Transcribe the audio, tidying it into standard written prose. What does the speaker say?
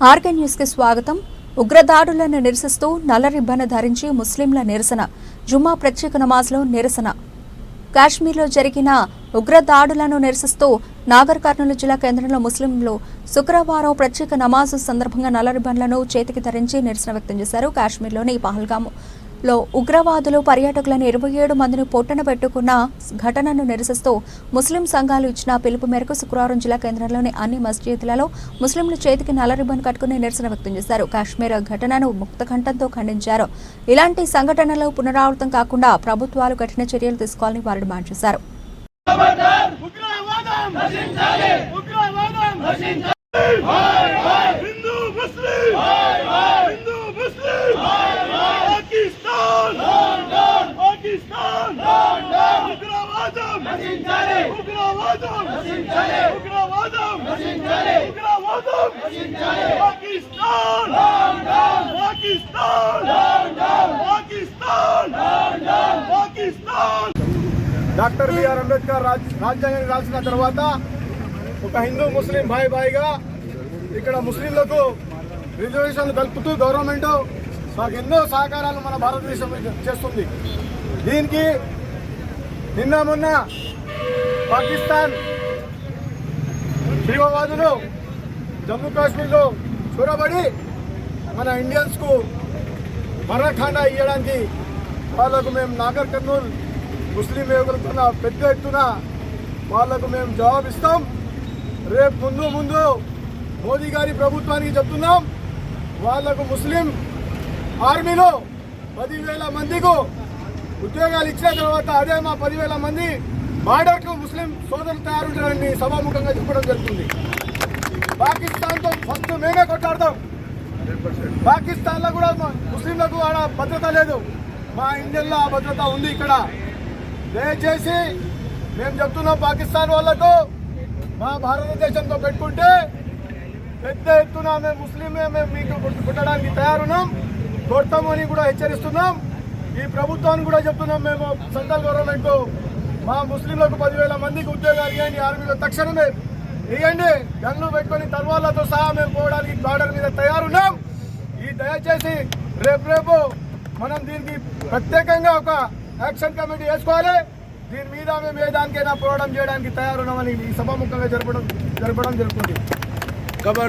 RK news కి స్వాగతం. ఉగ్రదాడులను నిరసిస్తూ నల్ల రిబ్బన్ ధరించి ముస్లింల నిరసన. జుమ్మా ప్రత్యేక నమాజ్లో నిరసన. కాశ్మీర్లో జరిగిన ఉగ్రదాడులను నిరసిస్తూ నాగర్ కర్నూలు జిల్లా కేంద్రంలో ముస్లింలు శుక్రవారం ప్రత్యేక నమాజ్ సందర్భంగా నల్ల రిబ్బన్లను చేతికి ధరించి నిరసన వ్యక్తం చేశారు. కాశ్మీర్లోని పహల్గామ్లో ఉగ్రవాదులు పర్యాటకులను 27 మందిని పొట్టన పెట్టుకున్న ఘటనను నిరసిస్తూ ముస్లిం సంఘాలు ఇచ్చిన పిలుపు మేరకు శుక్రవారం జిల్లా కేంద్రంలోని అన్ని మస్జిద్లలో ముస్లింలు చేతికి నల్ల రిబ్బన్ కట్టుకుని నిరసన వ్యక్తం చేశారు. కాశ్మీర్ ఘటనను ముక్తకంఠంతో ఖండించారు. ఇలాంటి సంఘటనలు పునరావృతం కాకుండా ప్రభుత్వాలు కఠిన చర్యలు తీసుకోవాలని వారు డిమాండ్ చేశారు. డాక్టర్ బిఆర్ అంబేద్కర్ రాజ్యాంగాన్ని రాసిన తర్వాత ఒక హిందూ ముస్లిం భాయిగా ఇక్కడ ముస్లింలకు రిజర్వేషన్లు కలుపుతూ గవర్నమెంట్ మాకు ఎన్నో సహకారాలు మన భారతదేశం చేస్తుంది. దీనికి నిన్న మొన్న పాకిస్తాన్ తీవ్రవాదులు జమ్మూ కాశ్మీర్లో చొరబడి మన ఇండియన్స్ కు మరాఠాండా ఇవ్వడానికి వాళ్లకు మేము నాగర్ కర్నూల్ ముస్లిం యువకులతో పెద్ద ఎత్తున వాళ్లకు మేము జవాబిస్తాం. రేపు ముందు మోదీ గారి ప్రభుత్వానికి చెప్తున్నాం, వాళ్లకు ముస్లిం ఆర్మీలో 10,000 మందికి ఉద్యోగాలు ఇచ్చిన తర్వాత అదే మా 10,000 మంది బార్డర్కు ముస్లిం సోదరులు తయారుంటారని సభాముఖంగా చెప్పడం జరుగుతుంది. పాకిస్తాన్తో ఫస్ట్ మేమే కొట్లాడతాం. పాకిస్తాన్లో కూడా ముస్లింలకు ఆడ భద్రత లేదు, మా ఇండియన్లో ఆ భద్రత ఉంది. ఇక్కడ దయచేసి మేము చెప్తున్నాం, పాకిస్తాన్ వాళ్లకు మా భారతదేశంతో పెట్టుకుంటే పెద్ద ఎత్తున మేము ముస్లిమే మేము మీకు కొట్టడానికి తయారున్నాం, కొడతామని కూడా హెచ్చరిస్తున్నాం. ఈ ప్రభుత్వాన్ని కూడా చెప్తున్నాం, మేము సెంట్రల్ గవర్నమెంట్ మా ముస్లింలకు 10,000 మందికి ఉద్యోగాలు ఇవ్వండి, ఆర్మీలో తక్షణమే ఇవ్వండి, గన్లు పెట్టుకొని తర్వాలతో సహా మేము పోవడానికి బార్డర్ మీద తయారున్నాం. ఈ దయచేసి రేపు మనం దీనికి ప్రత్యేకంగా ఒక యాక్షన్ కమిటీ వేసుకోవాలి. దీని మీద మేము ఏ దానికైనా పోరాటం చేయడానికి తయారున్నామని ఈ సభాముఖంగా జరపడం జరుగుతుంది.